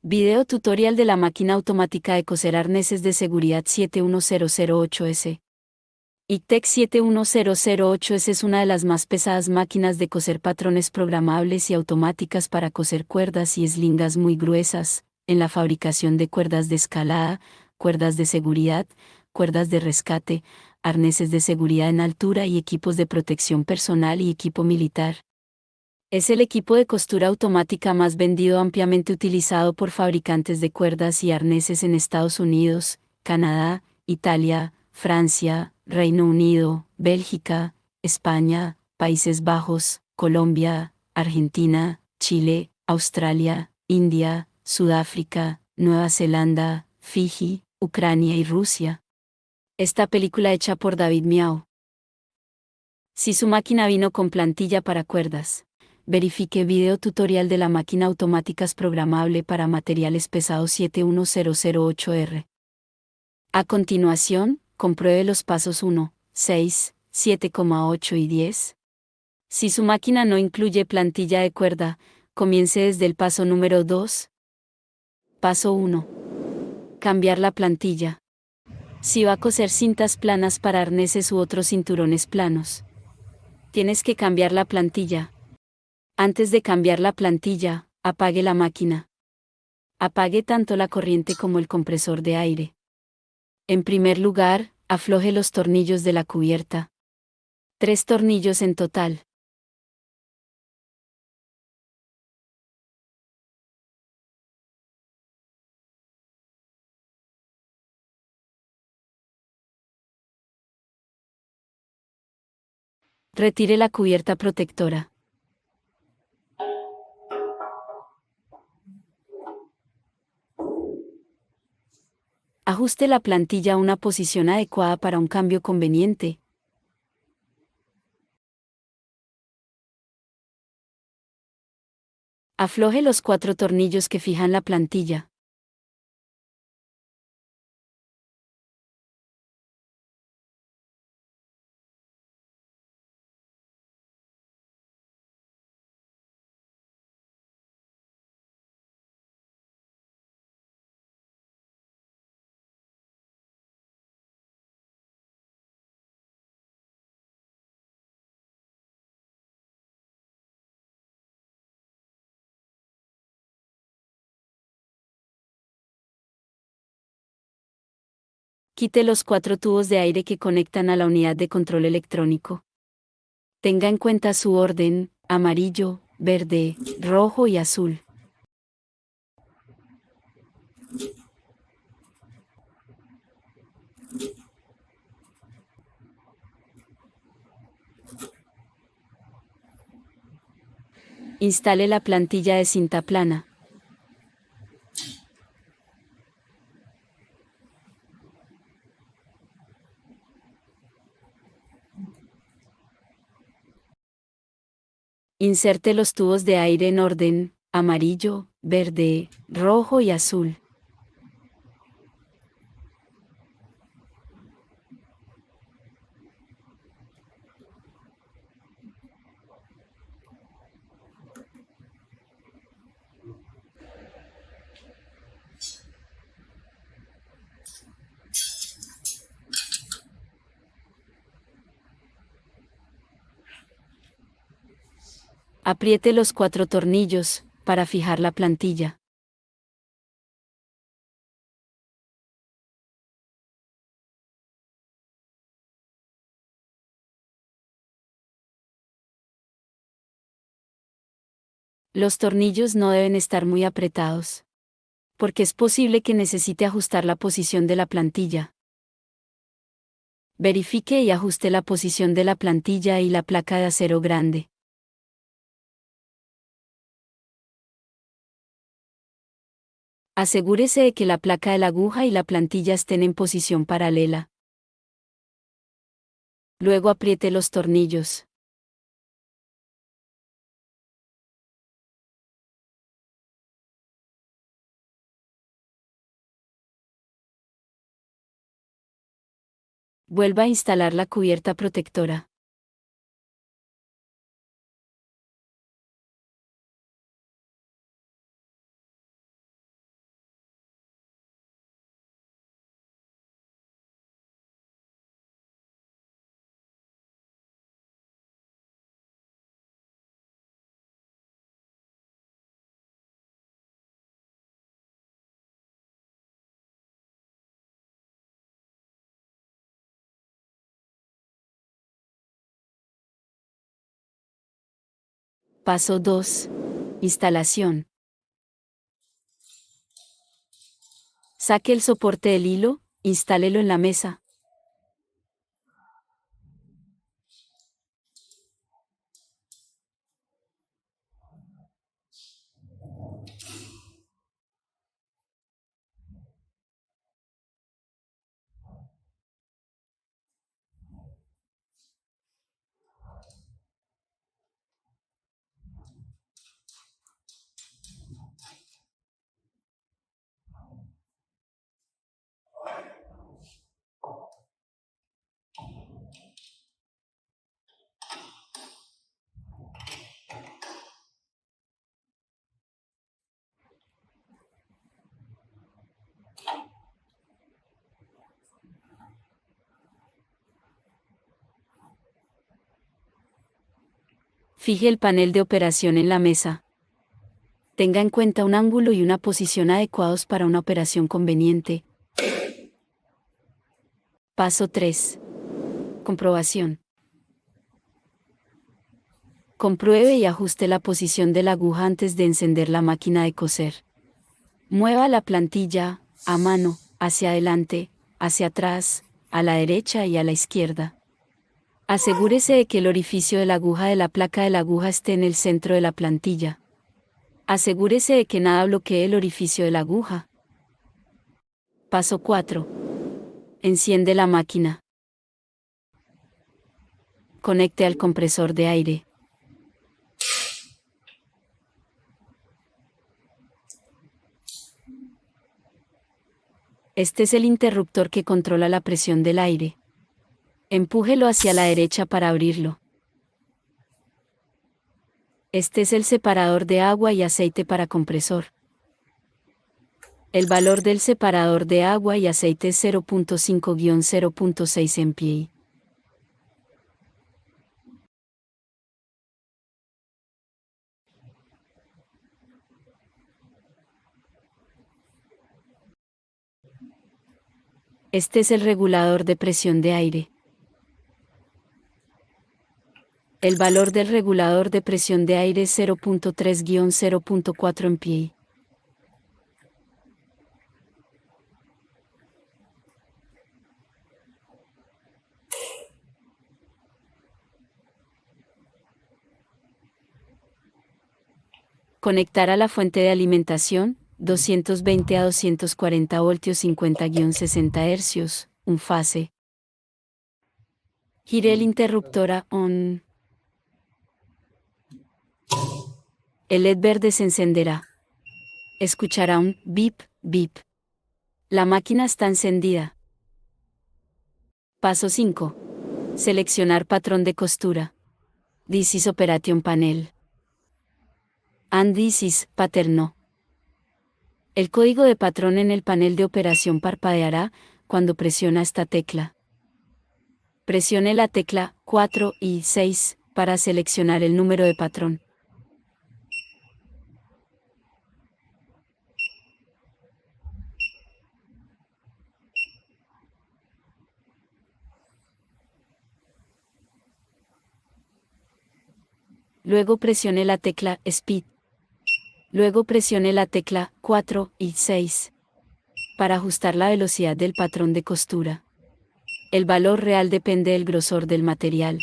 Video tutorial de la máquina automática de coser arneses de seguridad 71008S. ICTEC 71008S es una de las más pesadas máquinas de coser patrones programables y automáticas para coser cuerdas y eslingas muy gruesas, en la fabricación de cuerdas de escalada, cuerdas de seguridad, cuerdas de rescate, arneses de seguridad en altura y equipos de protección personal y equipo militar. Es el equipo de costura automática más vendido, ampliamente utilizado por fabricantes de cuerdas y arneses en Estados Unidos, Canadá, Italia, Francia, Reino Unido, Bélgica, España, Países Bajos, Colombia, Argentina, Chile, Australia, India, Sudáfrica, Nueva Zelanda, Fiji, Ucrania y Rusia. Esta película hecha por David Miao. Si su máquina vino con plantilla para cuerdas. Verifique video tutorial de la máquina automáticas programable para materiales pesados 71008R. A continuación, compruebe los pasos 1, 6, 7,8 y 10. Si su máquina no incluye plantilla de cuerda, comience desde el paso número 2. Paso 1. Cambiar la plantilla. Si va a coser cintas planas para arneses u otros cinturones planos, tienes que cambiar la plantilla. Antes de cambiar la plantilla, apague la máquina. Apague tanto la corriente como el compresor de aire. En primer lugar, afloje los tornillos de la cubierta. 3 tornillos en total. Retire la cubierta protectora. Ajuste la plantilla a una posición adecuada para un cambio conveniente. Afloje los 4 tornillos que fijan la plantilla. Quite los 4 tubos de aire que conectan a la unidad de control electrónico. Tenga en cuenta su orden: amarillo, verde, rojo y azul. Instale la plantilla de cinta plana. Inserte los tubos de aire en orden: amarillo, verde, rojo y azul. Apriete los 4 tornillos para fijar la plantilla. Los tornillos no deben estar muy apretados, porque es posible que necesite ajustar la posición de la plantilla. Verifique y ajuste la posición de la plantilla y la placa de acero grande. Asegúrese de que la placa de la aguja y la plantilla estén en posición paralela. Luego apriete los tornillos. Vuelva a instalar la cubierta protectora. Paso 2. Instalación. Saque el soporte del hilo, instálelo en la mesa. Fije el panel de operación en la mesa. Tenga en cuenta un ángulo y una posición adecuados para una operación conveniente. Paso 3. Comprobación. Compruebe y ajuste la posición de la aguja antes de encender la máquina de coser. Mueva la plantilla, a mano, hacia adelante, hacia atrás, a la derecha y a la izquierda. Asegúrese de que el orificio de la aguja de la placa de la aguja esté en el centro de la plantilla. Asegúrese de que nada bloquee el orificio de la aguja. Paso 4. Enciende la máquina. Conecte al compresor de aire. Este es el interruptor que controla la presión del aire. Empújelo hacia la derecha para abrirlo. Este es el separador de agua y aceite para compresor. El valor del separador de agua y aceite es 0.5-0.6 MPa. Este es el regulador de presión de aire. El valor del regulador de presión de aire es 0.3-0.4 MPa. Conectar a la fuente de alimentación, 220 a 240 voltios 50-60 Hz, un fase. Gire el interruptor a ON. El LED verde se encenderá. Escuchará un bip, bip. La máquina está encendida. Paso 5. Seleccionar patrón de costura. This is Operation Panel. And this is Pattern No. El código de patrón en el panel de operación parpadeará cuando presiona esta tecla. Presione la tecla 4 y 6 para seleccionar el número de patrón. Luego presione la tecla Speed. Luego presione la tecla 4 y 6 para ajustar la velocidad del patrón de costura. El valor real depende del grosor del material.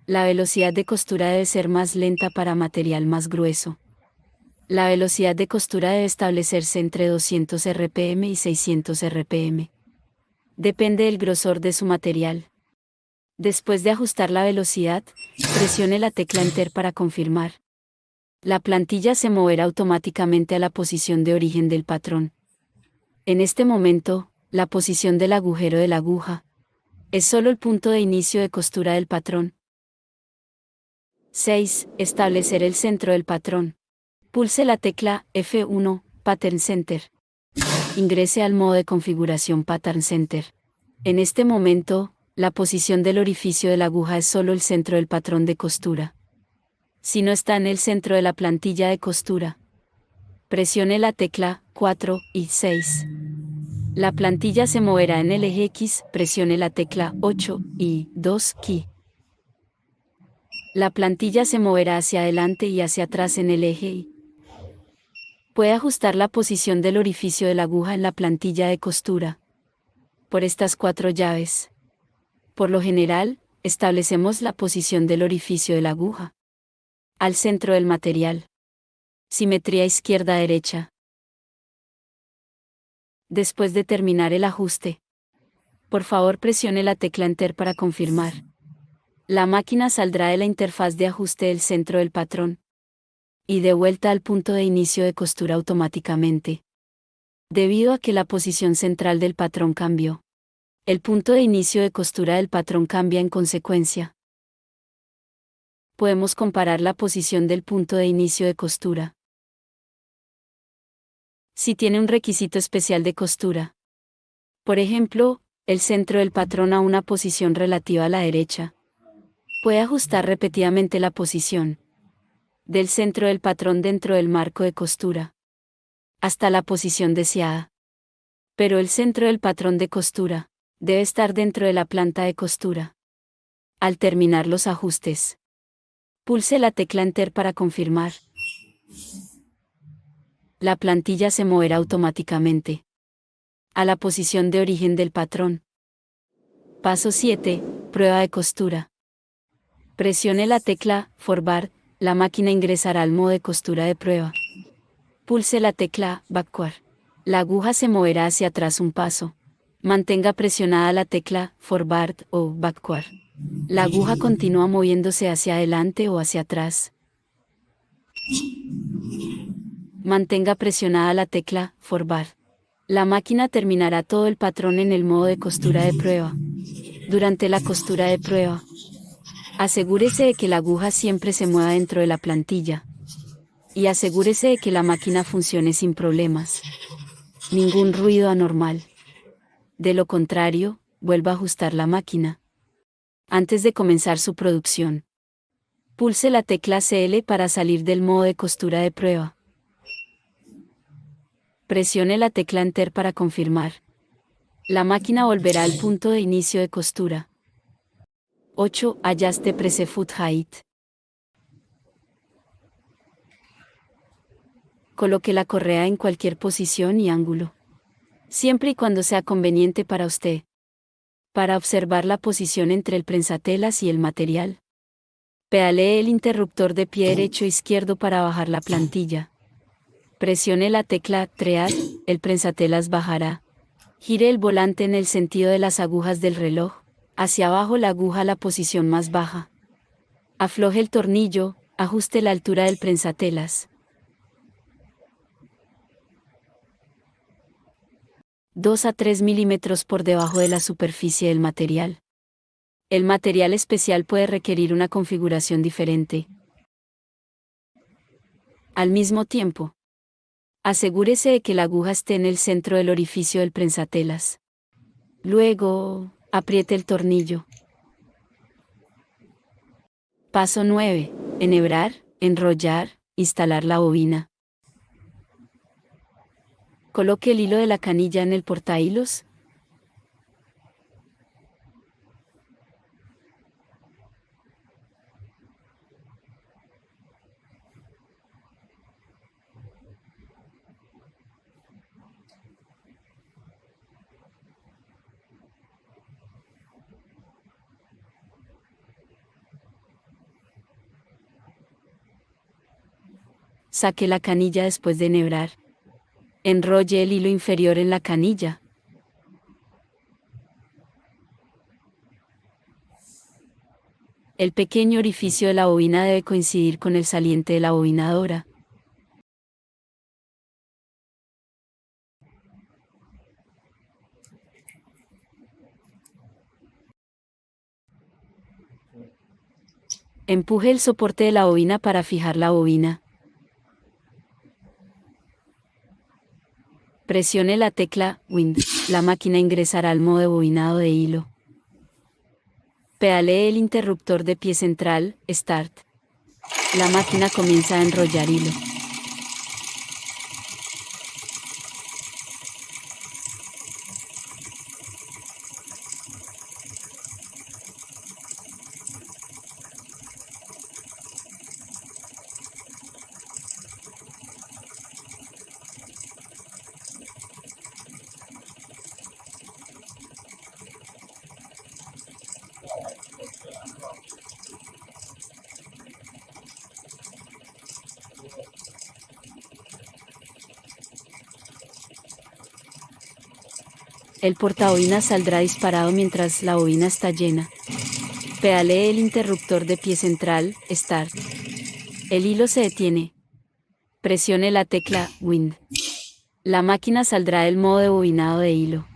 La velocidad de costura debe ser más lenta para material más grueso. La velocidad de costura debe establecerse entre 200 RPM y 600 RPM. Depende del grosor de su material. Después de ajustar la velocidad, presione la tecla Enter para confirmar. La plantilla se moverá automáticamente a la posición de origen del patrón. En este momento, la posición del agujero de la aguja es solo el punto de inicio de costura del patrón. 6. Establecer el centro del patrón. Pulse la tecla F1, Pattern Center. Ingrese al modo de configuración Pattern Center. En este momento, la posición del orificio de la aguja es solo el centro del patrón de costura. Si no está en el centro de la plantilla de costura, presione la tecla 4 y 6. La plantilla se moverá en el eje X, presione la tecla 8 y 2 key. La plantilla se moverá hacia adelante y hacia atrás en el eje y puede ajustar la posición del orificio de la aguja en la plantilla de costura por estas 4 llaves. Por lo general, establecemos la posición del orificio de la aguja al centro del material. Simetría izquierda-derecha. Después de terminar el ajuste, por favor presione la tecla Enter para confirmar. La máquina saldrá de la interfaz de ajuste del centro del patrón y de vuelta al punto de inicio de costura automáticamente. Debido a que la posición central del patrón cambió, el punto de inicio de costura del patrón cambia en consecuencia. Podemos comparar la posición del punto de inicio de costura. Si tiene un requisito especial de costura, por ejemplo, el centro del patrón a una posición relativa a la derecha, puede ajustar repetidamente la posición del centro del patrón dentro del marco de costura hasta la posición deseada. Pero el centro del patrón de costura debe estar dentro de la planta de costura. Al terminar los ajustes, pulse la tecla Enter para confirmar. La plantilla se moverá automáticamente a la posición de origen del patrón. Paso 7. Prueba de costura. Presione la tecla Forward, la máquina ingresará al modo de costura de prueba. Pulse la tecla Backward. La aguja se moverá hacia atrás un paso. Mantenga presionada la tecla Forward o Backward. La aguja continúa moviéndose hacia adelante o hacia atrás. Mantenga presionada la tecla Forward. La máquina terminará todo el patrón en el modo de costura de prueba. Durante la costura de prueba, asegúrese de que la aguja siempre se mueva dentro de la plantilla. Y asegúrese de que la máquina funcione sin problemas. Ningún ruido anormal. De lo contrario, vuelva a ajustar la máquina antes de comenzar su producción. Pulse la tecla CL para salir del modo de costura de prueba. Presione la tecla Enter para confirmar. La máquina volverá al punto de inicio de costura. 8. Adjust press foot height. Coloque la correa en cualquier posición y ángulo, siempre y cuando sea conveniente para usted. Para observar la posición entre el prensatelas y el material, pedalee el interruptor de pie derecho e izquierdo para bajar la plantilla. Presione la tecla Tread, el prensatelas bajará. Gire el volante en el sentido de las agujas del reloj, hacia abajo la aguja a la posición más baja. Afloje el tornillo, ajuste la altura del prensatelas. 2 a 3 milímetros por debajo de la superficie del material. El material especial puede requerir una configuración diferente. Al mismo tiempo, asegúrese de que la aguja esté en el centro del orificio del prensatelas. Luego, apriete el tornillo. Paso 9. Enhebrar, enrollar, instalar la bobina. Coloque el hilo de la canilla en el portahilos. Saque la canilla después de enhebrar. Enrolle el hilo inferior en la canilla. El pequeño orificio de la bobina debe coincidir con el saliente de la bobinadora. Empuje el soporte de la bobina para fijar la bobina. Presione la tecla Wind. La máquina ingresará al modo de bobinado de hilo. Pedalee el interruptor de pie central, Start. La máquina comienza a enrollar hilo. El portabobina saldrá disparado mientras la bobina está llena. Pedalee el interruptor de pie central, Start. El hilo se detiene. Presione la tecla Wind. La máquina saldrá del modo de bobinado de hilo.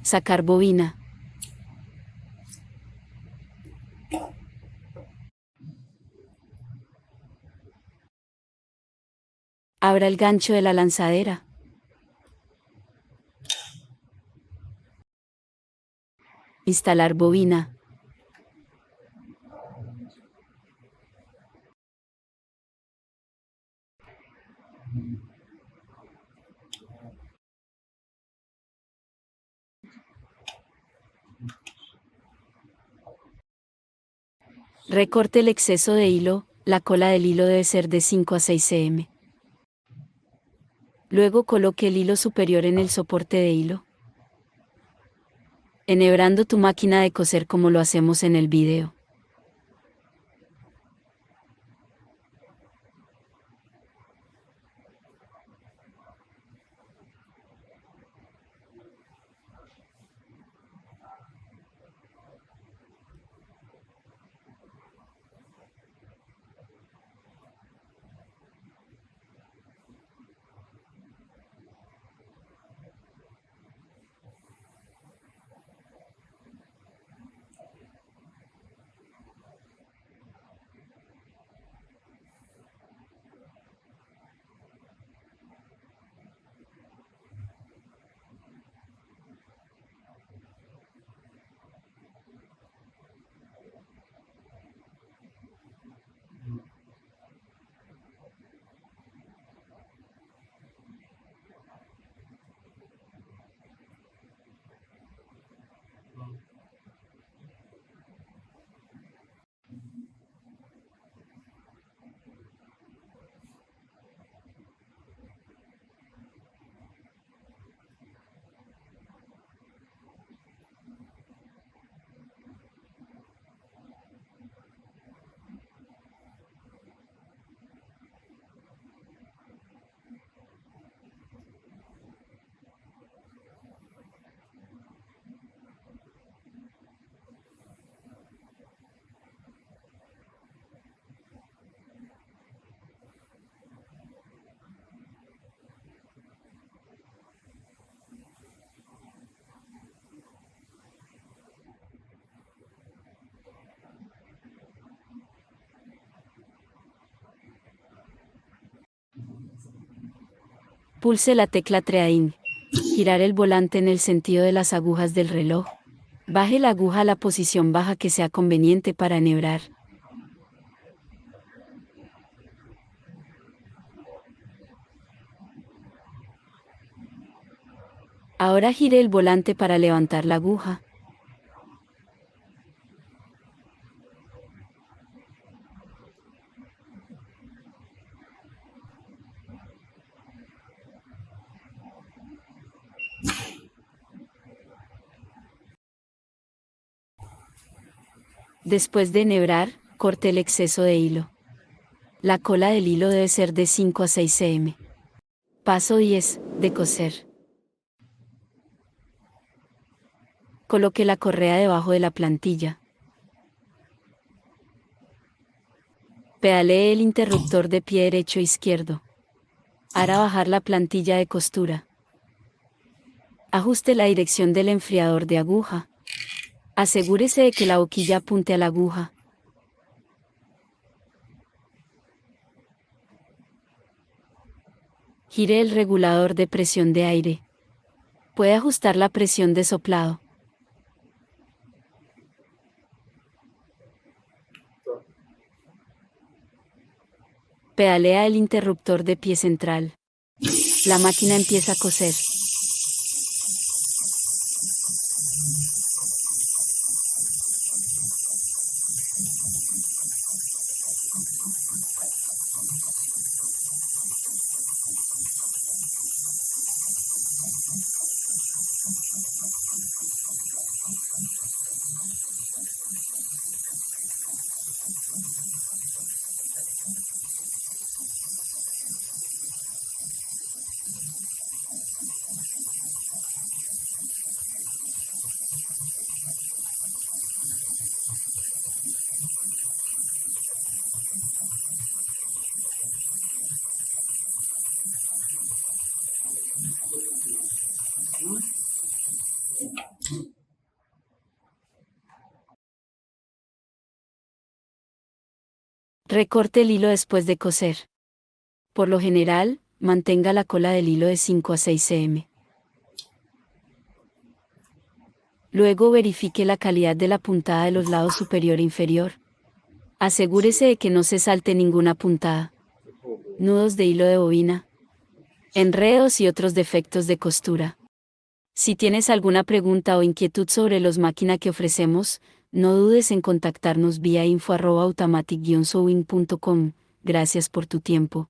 Sacar bobina. Abra el gancho de la lanzadera. Instalar bobina. Recorte el exceso de hilo, la cola del hilo debe ser de 5 a 6 cm. Luego coloque el hilo superior en el soporte de hilo. Enhebrando tu máquina de coser como lo hacemos en el video. Pulse la tecla Treading. Girar el volante en el sentido de las agujas del reloj. Baje la aguja a la posición baja que sea conveniente para enhebrar. Ahora gire el volante para levantar la aguja. Después de enhebrar, corte el exceso de hilo. La cola del hilo debe ser de 5 a 6 cm. Paso 10, de coser. Coloque la correa debajo de la plantilla. Pedalee el interruptor de pie derecho e izquierdo. Hará bajar la plantilla de costura. Ajuste la dirección del enfriador de aguja. Asegúrese de que la boquilla apunte a la aguja. Gire el regulador de presión de aire. Puede ajustar la presión de soplado. Pedalea el interruptor de pie central. La máquina empieza a coser. Recorte el hilo después de coser. Por lo general, mantenga la cola del hilo de 5 a 6 cm. Luego verifique la calidad de la puntada de los lados superior e inferior. Asegúrese de que no se salte ninguna puntada. Nudos de hilo de bobina, enredos y otros defectos de costura. Si tienes alguna pregunta o inquietud sobre los máquinas que ofrecemos, no dudes en contactarnos vía info@automatic-sewing.com. Gracias por tu tiempo.